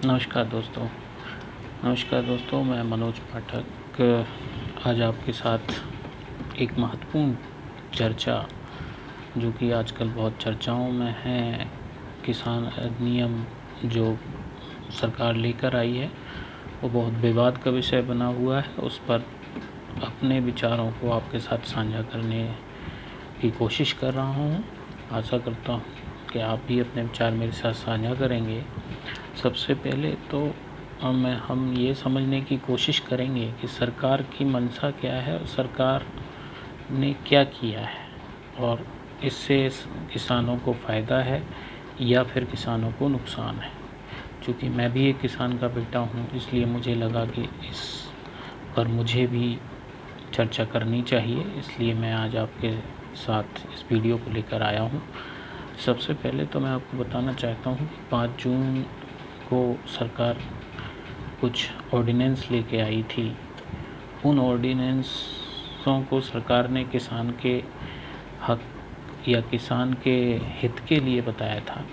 नमस्कार दोस्तों, मैं मनोज पाठक आज आपके साथ एक महत्वपूर्ण चर्चा जो कि आजकल बहुत चर्चाओं में है, किसान अधिनियम जो सरकार लेकर आई है वो बहुत विवाद का विषय बना हुआ है। उस पर अपने विचारों को आपके साथ साझा करने की कोशिश कर रहा हूँ। आशा करता हूँ कि आप भी अपने विचार मेरे साथ साझा करेंगे। सबसे पहले तो हम ये समझने की कोशिश करेंगे कि सरकार की मंशा क्या है और सरकार ने क्या किया है और इससे किसानों को फ़ायदा है या फिर किसानों को नुकसान है। चूँकि मैं भी एक किसान का बेटा हूँ, इसलिए मुझे लगा कि इस पर मुझे भी चर्चा करनी चाहिए, इसलिए मैं आज आपके साथ इस वीडियो को लेकर आया हूँ। सबसे पहले तो मैं आपको बताना चाहता हूँ कि 5 जून को सरकार कुछ ऑर्डिनेंस लेके आई थी। उन ऑर्डिनेंसों को सरकार ने किसान के हक या किसान के हित के लिए बताया था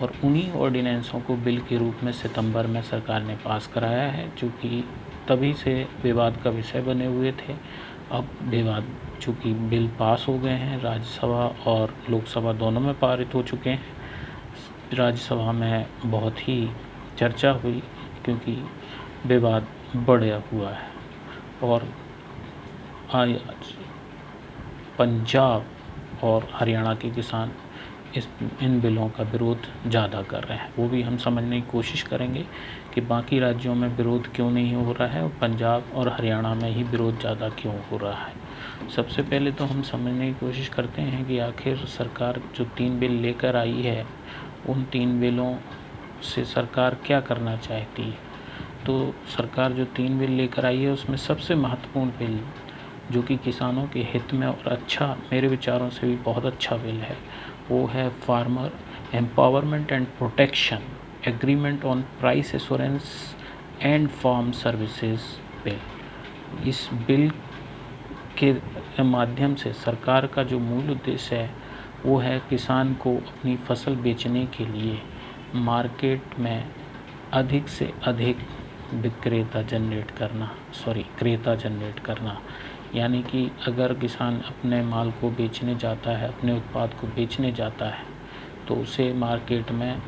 और उन्हीं ऑर्डिनेंसों को बिल के रूप में सितंबर में सरकार ने पास कराया है, चूँकि तभी से विवाद का विषय बने हुए थे। अब विवाद चूँकि बिल पास हो गए हैं, राज्यसभा और लोकसभा दोनों में पारित हो चुके हैं। राज्यसभा में बहुत ही चर्चा हुई क्योंकि विवाद बढ़ा हुआ है और आज पंजाब और हरियाणा के किसान इन बिलों का विरोध ज़्यादा कर रहे हैं। वो भी हम समझने की कोशिश करेंगे कि बाकी राज्यों में विरोध क्यों नहीं हो रहा है और पंजाब और हरियाणा में ही विरोध ज़्यादा क्यों हो रहा है। सबसे पहले तो हम समझने की कोशिश करते हैं कि आखिर सरकार जो 3 बिल लेकर आई है, उन 3 बिलों से सरकार क्या करना चाहती है। तो सरकार जो 3 बिल लेकर आई है उसमें सबसे महत्वपूर्ण बिल जो कि किसानों के हित में और अच्छा, मेरे विचारों से भी बहुत अच्छा बिल है, वो है farmer empowerment and protection agreement on price assurance and farm services bill. इस बिल के माध्यम से सरकार का जो मूल उद्देश्य है वो है किसान को अपनी फसल बेचने के लिए मार्केट में अधिक से अधिक क्रेता जनरेट करना। यानी कि अगर किसान अपने माल को बेचने जाता है, अपने उत्पाद को बेचने जाता है, तो उसे मार्केट में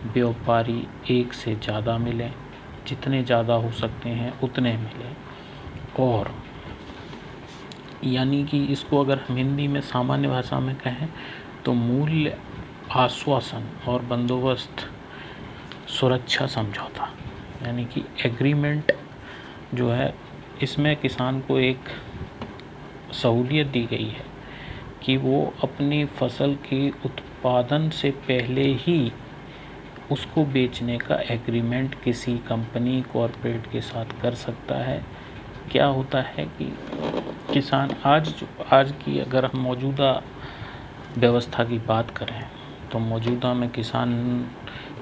व्यापारी एक से ज़्यादा मिलें, जितने ज़्यादा हो सकते हैं उतने मिलें। और यानी कि इसको अगर हम हिंदी में सामान्य भाषा में कहें तो मूल्य आश्वासन और बंदोबस्त सुरक्षा समझौता, यानी कि एग्रीमेंट जो है, इसमें किसान को एक सहूलियत दी गई है कि वो अपनी फसल के उत्पादन से पहले ही उसको बेचने का एग्रीमेंट किसी कंपनी कॉरपोरेट के साथ कर सकता है। क्या होता है कि किसान आज की अगर हम मौजूदा व्यवस्था की बात करें तो मौजूदा में किसान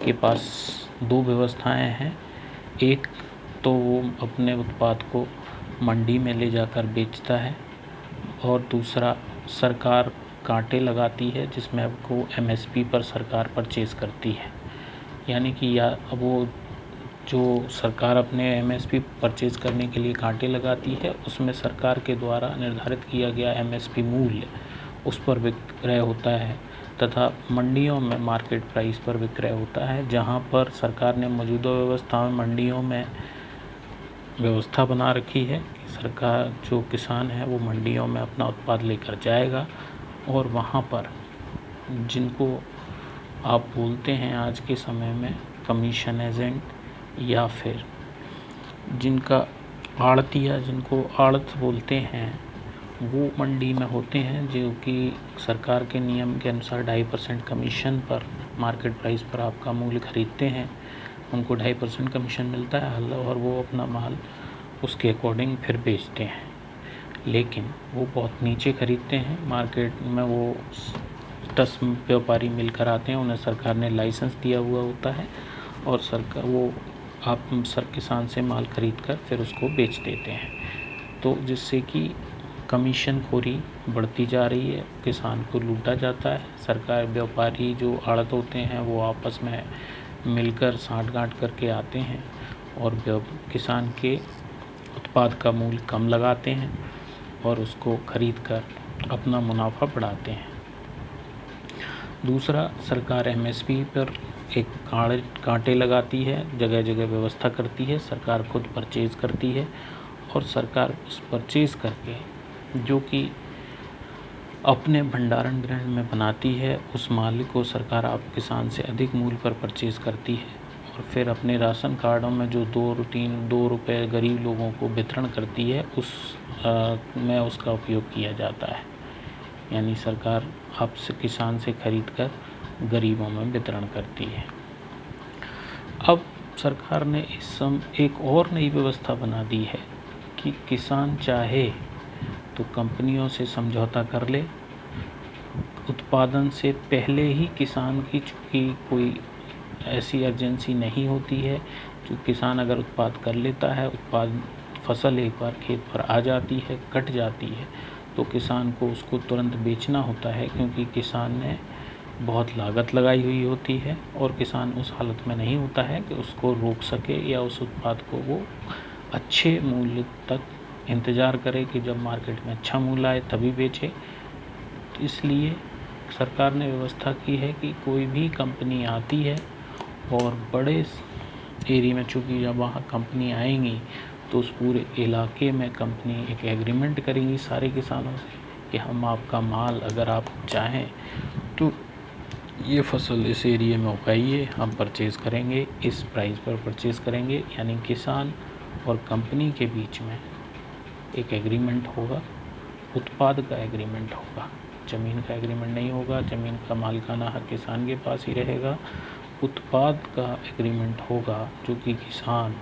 के पास 2 व्यवस्थाएं हैं। एक तो वो अपने उत्पाद को मंडी में ले जाकर बेचता है और दूसरा सरकार कांटे लगाती है जिसमें आपको एमएसपी पर सरकार परचेज़ करती है। यानी कि या वो जो सरकार अपने एमएसपी परचेज़ करने के लिए कांटे लगाती है, उसमें सरकार के द्वारा निर्धारित किया गया एमएसपी मूल्य उस पर विक्रय होता है तथा मंडियों में मार्केट प्राइस पर विक्रय होता है। जहां पर सरकार ने मौजूदा व्यवस्था में मंडियों में व्यवस्था बना रखी है कि सरकार जो किसान है वो मंडियों में अपना उत्पाद लेकर जाएगा और वहाँ पर जिनको आप बोलते हैं आज के समय में कमीशन एजेंट या फिर जिनका आड़तिया, जिनको आड़त बोलते हैं, वो मंडी में होते हैं जो कि सरकार के नियम के अनुसार 2.5% कमीशन पर मार्केट प्राइस पर आपका मूल्य खरीदते हैं। उनको 2.5% कमीशन मिलता है और वो अपना माल उसके अकॉर्डिंग फिर बेचते हैं, लेकिन वो बहुत नीचे खरीदते हैं। मार्केट में वो 10 व्यापारी मिलकर आते हैं, उन्हें सरकार ने लाइसेंस दिया हुआ होता है और सरकार वो किसान से माल खरीद कर फिर उसको बेच देते हैं। तो जिससे कि कमीशन खोरी बढ़ती जा रही है, किसान को लूटा जाता है। सरकार व्यापारी जो आड़त होते हैं वो आपस में मिलकर साँठ-गाँठ करके आते हैं और किसान के उत्पाद का मूल्य कम लगाते हैं और उसको खरीद कर अपना मुनाफा बढ़ाते हैं। दूसरा, सरकार एमएसपी पर एक कांटे लगाती है, जगह जगह व्यवस्था करती है, सरकार खुद परचेज़ करती है और सरकार उस परचेज़ करके जो कि अपने भंडारण गृह में बनाती है उस माल को सरकार आप किसान से अधिक मूल्य पर परचेज़ करती है और फिर अपने राशन कार्डों में जो 2 रुपये गरीब लोगों को वितरण करती है में उसका उपयोग किया जाता है। यानी सरकार आपसे किसान से खरीद कर गरीबों में वितरण करती है। अब सरकार ने एक और नई व्यवस्था बना दी है कि किसान चाहे तो कंपनियों से समझौता कर ले। उत्पादन से पहले ही किसान की चूँकि कोई ऐसी अर्जेंसी नहीं होती है, जो किसान अगर उत्पाद कर लेता है, फसल एक बार खेत पर आ जाती है, कट जाती है, तो किसान को उसको तुरंत बेचना होता है, क्योंकि किसान ने बहुत लागत लगाई हुई होती है और किसान उस हालत में नहीं होता है कि उसको रोक सके या उस उत्पाद को वो अच्छे मूल्य तक इंतज़ार करे कि जब मार्केट में अच्छा मूल्य आए तभी बेचे। तो इसलिए सरकार ने व्यवस्था की है कि कोई भी कंपनी आती है और बड़े एरिया में, चूँकि जब वहाँ कंपनी आएंगी तो उस पूरे इलाके में कंपनी एक एग्रीमेंट करेंगी सारे किसानों से कि हम आपका माल अगर आप चाहें तो ये फसल इस एरिया में उगाइए, हम परचेज़ करेंगे, इस प्राइस पर परचेज़ करेंगे। यानी किसान और कंपनी के बीच में एक एग्रीमेंट होगा, उत्पाद का एग्रीमेंट होगा, ज़मीन का एग्रीमेंट नहीं होगा। ज़मीन का मालिकाना हक किसान के पास ही रहेगा। उत्पाद का एग्रीमेंट होगा जो कि किसान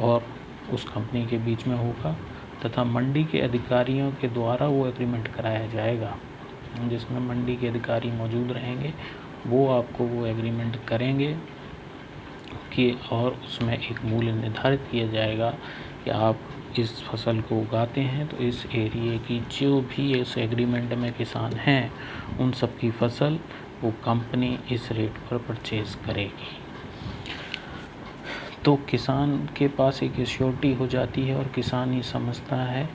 और उस कंपनी के बीच में होगा तथा मंडी के अधिकारियों के द्वारा वो एग्रीमेंट कराया जाएगा, जिसमें मंडी के अधिकारी मौजूद रहेंगे। वो आपको वो एग्रीमेंट करेंगे कि और उसमें एक मूल्य निर्धारित किया जाएगा कि आप इस फसल को उगाते हैं तो इस एरिए की जो भी इस एग्रीमेंट में किसान हैं उन सब की फसल वो कंपनी इस रेट पर परचेज़ करेगी। तो किसान के पास एक एश्योरिटी हो जाती है और किसान ये समझता है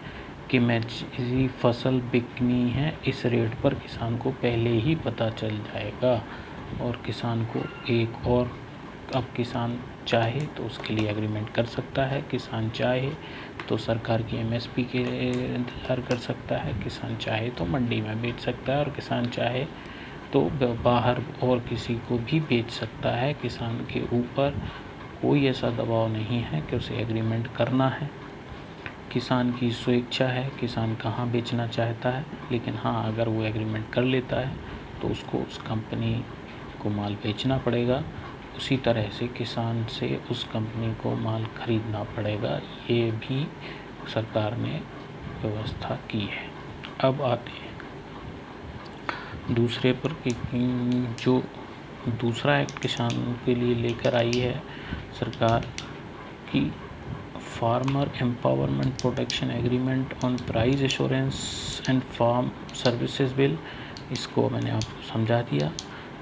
कि मेरी फसल बिकनी है इस रेट पर, किसान को पहले ही पता चल जाएगा और किसान को एक और अब किसान चाहे तो उसके लिए एग्रीमेंट कर सकता है, किसान चाहे तो सरकार की एमएसपी के इंतज़ार कर सकता है, किसान चाहे तो मंडी में बेच सकता है और किसान चाहे तो बाहर और किसी को भी बेच सकता है। किसान के ऊपर कोई ऐसा दबाव नहीं है कि उसे एग्रीमेंट करना है। किसान की स्वेच्छा है, किसान कहाँ बेचना चाहता है, लेकिन हाँ अगर वो एग्रीमेंट कर लेता है तो उसको उस कंपनी को माल बेचना पड़ेगा, उसी तरह से किसान से उस कंपनी को माल खरीदना पड़ेगा। ये भी सरकार ने व्यवस्था की है। अब आते हैं दूसरे पर कि जो दूसरा एक्ट किसानों के लिए लेकर आई है सरकार की farmer empowerment protection agreement on price assurance and farm services bill, इसको मैंने आपको समझा दिया।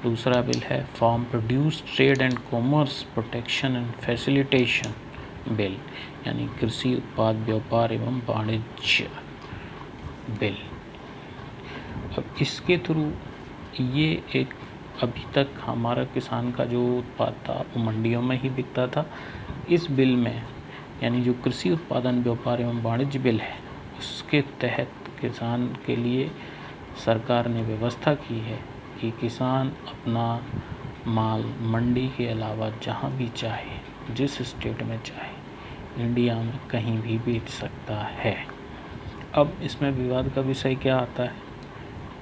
दूसरा बिल है farm produce trade and commerce protection and facilitation bill, यानी कृषि उत्पाद व्यापार एवं वाणिज्य बिल। अब इसके थ्रू ये एक अभी तक हमारा किसान का जो उत्पाद था वो मंडियों में ही बिकता था। इस बिल में यानी जो कृषि उत्पादन व्यापार एवं वाणिज्य बिल है उसके तहत किसान के लिए सरकार ने व्यवस्था की है कि किसान अपना माल मंडी के अलावा जहाँ भी चाहे, जिस स्टेट में चाहे, इंडिया में कहीं भी बेच सकता है। अब इसमें विवाद का विषय क्या आता है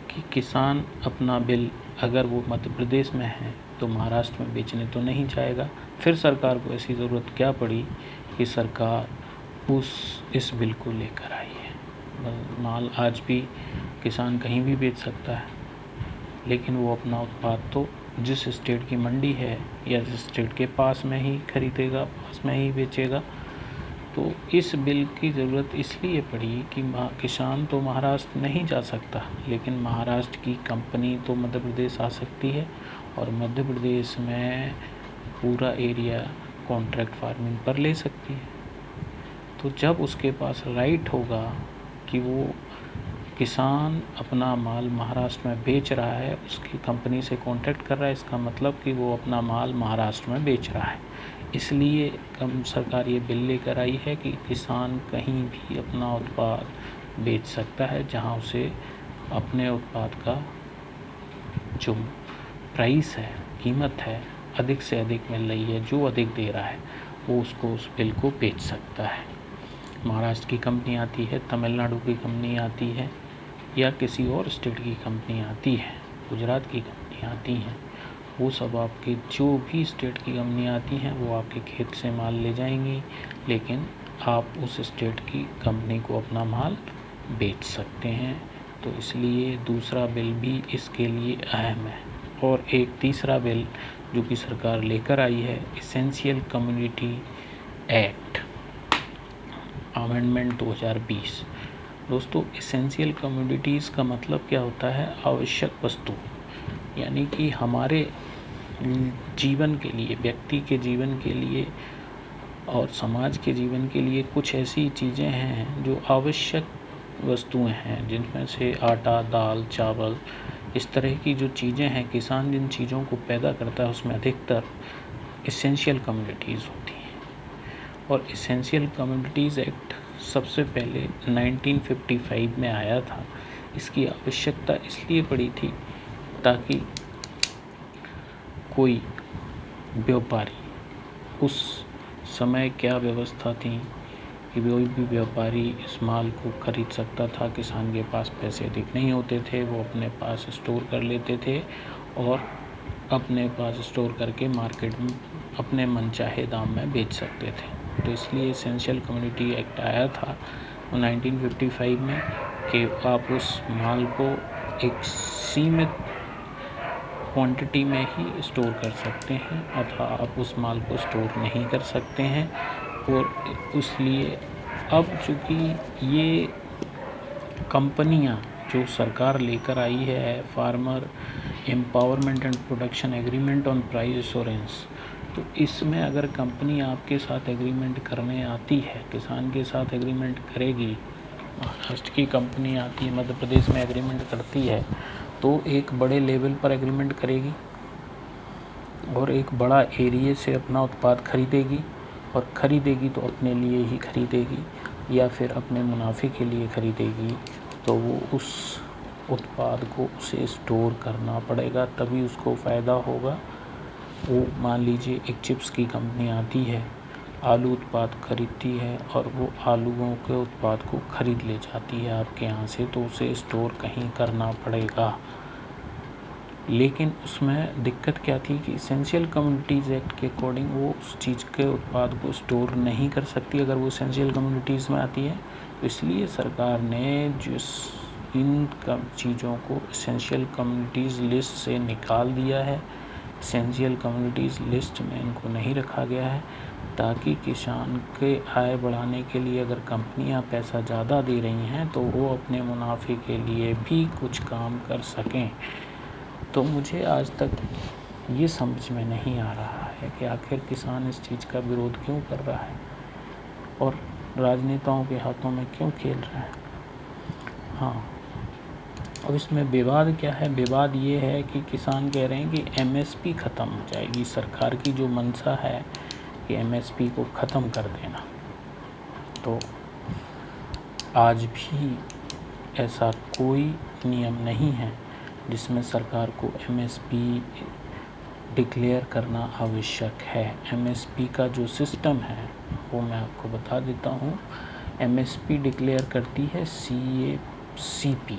कि किसान अपना बिल अगर वो मध्य प्रदेश में है तो महाराष्ट्र में बेचने तो नहीं जाएगा। फिर सरकार को ऐसी ज़रूरत क्या पड़ी कि सरकार इस बिल को लेकर आई है। माल आज भी किसान कहीं भी बेच सकता है, लेकिन वो अपना उत्पाद तो जिस स्टेट की मंडी है या जिस स्टेट के पास में ही खरीदेगा, पास में ही बेचेगा। तो इस बिल की ज़रूरत इसलिए पड़ी कि किसान तो महाराष्ट्र नहीं जा सकता, लेकिन महाराष्ट्र की कंपनी तो मध्य प्रदेश आ सकती है और मध्य प्रदेश में पूरा एरिया कॉन्ट्रैक्ट फार्मिंग पर ले सकती है। तो जब उसके पास राइट होगा कि वो किसान अपना माल महाराष्ट्र में बेच रहा है, उसकी कंपनी से कॉन्ट्रैक्ट कर रहा है, इसका मतलब कि वो अपना माल महाराष्ट्र में बेच रहा है। इसलिए सरकार ये बिल लेकर आई है कि किसान कहीं भी अपना उत्पाद बेच सकता है जहां उसे अपने उत्पाद का जो प्राइस है, कीमत है, अधिक से अधिक मिल रही है, जो अधिक दे रहा है वो उसको उस बिल को बेच सकता है। महाराष्ट्र की कंपनी आती है, तमिलनाडु की कंपनी आती है, या किसी और स्टेट की कंपनी आती है, गुजरात की कंपनी आती हैं, वो सब आपके जो भी स्टेट की कंपनी आती हैं वो आपके खेत से माल ले जाएंगी, लेकिन आप उस स्टेट की कंपनी को अपना माल बेच सकते हैं। तो इसलिए दूसरा बिल भी इसके लिए अहम है। और एक तीसरा बिल जो कि सरकार लेकर आई है, एसेंशियल कम्युनिटी एक्ट अमेंडमेंट 2020। दोस्तों, एसेंशियल कम्युनिटीज़ का मतलब क्या होता है? आवश्यक वस्तु, यानी कि हमारे जीवन के लिए, व्यक्ति के जीवन के लिए और समाज के जीवन के लिए कुछ ऐसी चीज़ें हैं जो आवश्यक वस्तुएं हैं, जिनमें से आटा, दाल, चावल, इस तरह की जो चीज़ें हैं, किसान जिन चीज़ों को पैदा करता है उसमें अधिकतर एसेंशियल कम्युनिटीज़ होती हैं। और एसेंशियल कम्युनिटीज़ एक्ट सबसे पहले 1955 में आया था। इसकी आवश्यकता इसलिए पड़ी थी ताकि कोई व्यापारी, उस समय क्या व्यवस्था थी कि कोई भी व्यापारी इस माल को खरीद सकता था। किसान के पास पैसे अधिक नहीं होते थे, वो अपने पास स्टोर कर लेते थे और अपने पास स्टोर करके मार्केट में अपने मनचाहे दाम में बेच सकते थे। तो इसलिए एसेंशियल कम्युनिटी एक्ट आया था 1955 में कि आप उस माल को एक सीमित क्वांटिटी में ही स्टोर कर सकते हैं, अथवा आप उस माल को स्टोर नहीं कर सकते हैं। और इसलिए अब चूँकि ये कंपनियां जो सरकार लेकर आई है, farmer empowerment and production agreement on price assurance, तो इसमें अगर कंपनी आपके साथ एग्रीमेंट करने आती है, किसान के साथ एग्रीमेंट करेगी, महाराष्ट्र की कंपनी आती है, मध्य प्रदेश में एग्रीमेंट करती है, तो एक बड़े लेवल पर एग्रीमेंट करेगी और एक बड़ा एरिया से अपना उत्पाद खरीदेगी, और ख़रीदेगी तो अपने लिए ही खरीदेगी या फिर अपने मुनाफे के लिए खरीदेगी। तो वो उस उत्पाद को उसे स्टोर करना पड़ेगा, तभी उसको फ़ायदा होगा। वो मान लीजिए एक चिप्स की कंपनी आती है, आलू उत्पाद खरीदती है और वो आलूओं के उत्पाद को खरीद ले जाती है आपके यहाँ से, तो उसे स्टोर कहीं करना पड़ेगा। लेकिन उसमें दिक्कत क्या थी कि एसेंशियल कम्युनिटीज़ एक्ट के अकॉर्डिंग वो उस चीज़ के उत्पाद को स्टोर नहीं कर सकती अगर वो एसेंशियल कम्युनिटीज़ में आती है। तो इसलिए सरकार ने जिस इन चीज़ों को एसेंशियल कम्युनिटीज़ लिस्ट से निकाल दिया है, एसेंशियल कम्युनिटीज़ लिस्ट में इनको नहीं रखा गया है, ताकि किसान के आय बढ़ाने के लिए अगर कंपनियां पैसा ज़्यादा दे रही हैं तो वो अपने मुनाफे के लिए भी कुछ काम कर सकें। तो मुझे आज तक ये समझ में नहीं आ रहा है कि आखिर किसान इस चीज़ का विरोध क्यों कर रहा है और राजनेताओं के हाथों में क्यों खेल रहा है। हाँ, अब इसमें विवाद क्या है? विवाद ये है कि किसान कह रहे हैं कि एमएसपी ख़त्म हो जाएगी। सरकार की जो मंशा है कि एमएसपी को ख़त्म कर देना, तो आज भी ऐसा कोई नियम नहीं है जिसमें सरकार को एमएसपी डिक्लेयर करना आवश्यक है। एमएसपी का जो सिस्टम है वो मैं आपको बता देता हूँ। एमएसपी डिक्लेयर करती है सीएसीपी,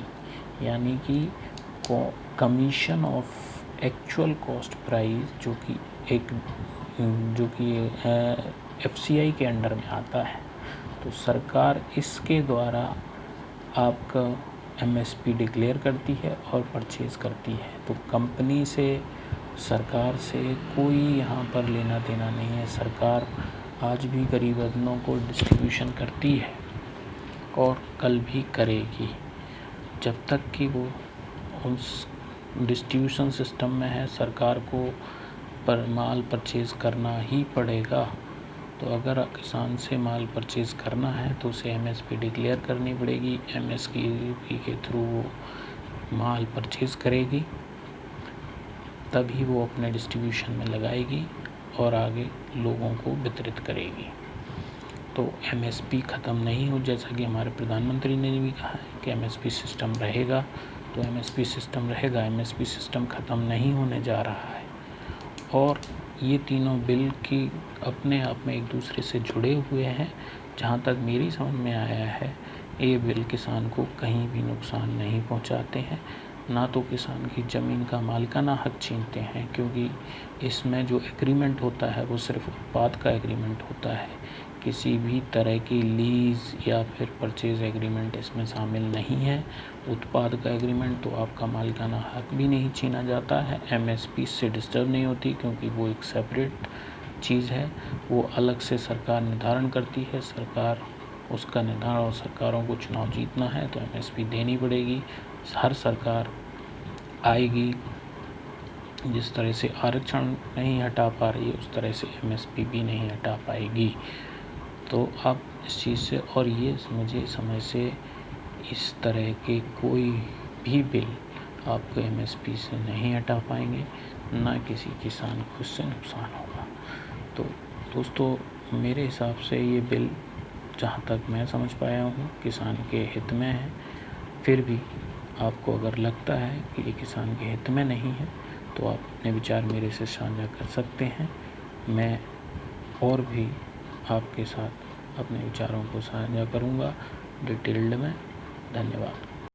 यानी कि commission of actual cost price, जो कि एफसीआई के अंडर में आता है। तो सरकार इसके द्वारा आपका एमएसपी डिक्लेयर करती है और परचेज़ करती है। तो कंपनी से, सरकार से कोई यहाँ पर लेना देना नहीं है। सरकार आज भी गरीबों को डिस्ट्रीब्यूशन करती है और कल भी करेगी, जब तक कि वो उस डिस्ट्रीब्यूशन सिस्टम में है। सरकार को पर माल परचेज़ करना ही पड़ेगा। तो अगर किसान से माल परचेज़ करना है तो उसे एमएसपी डिक्लेयर करनी पड़ेगी। एमएसपी के थ्रू वो माल परचेज़ करेगी, तभी वो अपने डिस्ट्रीब्यूशन में लगाएगी और आगे लोगों को वितरित करेगी। तो एमएसपी ख़त्म नहीं हो, जैसा कि हमारे प्रधानमंत्री ने भी कहा है कि एमएसपी सिस्टम रहेगा, तो एमएसपी सिस्टम रहेगा। एमएसपी सिस्टम ख़त्म नहीं होने जा रहा है। और ये तीनों बिल की अपने आप में एक दूसरे से जुड़े हुए हैं। जहाँ तक मेरी समझ में आया है, ये बिल किसान को कहीं भी नुकसान नहीं पहुँचाते हैं, ना तो किसान की ज़मीन का मालिकाना हक छीनते हैं, क्योंकि इसमें जो एग्रीमेंट होता है वो सिर्फ उत्पाद का एग्रीमेंट होता है। किसी भी तरह की लीज़ या फिर परचेज़ एग्रीमेंट इसमें शामिल नहीं है। उत्पाद का एग्रीमेंट तो आपका मालिकाना हक भी नहीं छीना जाता है, एमएसपी से डिस्टर्ब नहीं होती, क्योंकि वो एक सेपरेट चीज़ है, वो अलग से सरकार निर्धारण करती है। सरकार उसका निर्धारण, और सरकारों को चुनाव जीतना है तो एमएसपी देनी पड़ेगी। हर सरकार आएगी, जिस तरह से आरक्षण नहीं हटा पा रही है उस तरह से एमएसपी भी नहीं हटा पाएगी। तो आप इस चीज़ से, और ये मुझे समझ से इस तरह के कोई भी बिल आपको एमएसपी से नहीं हटा पाएंगे, ना किसी किसान को इससे नुकसान होगा। तो दोस्तों, मेरे हिसाब से ये बिल, जहाँ तक मैं समझ पाया हूँ, किसान के हित में है। फिर भी आपको अगर लगता है कि ये किसान के हित में नहीं है तो आप अपने विचार मेरे से साझा कर सकते हैं। मैं और भी आपके साथ अपने विचारों को साझा करूँगा डिटेल्ड में। धन्यवाद।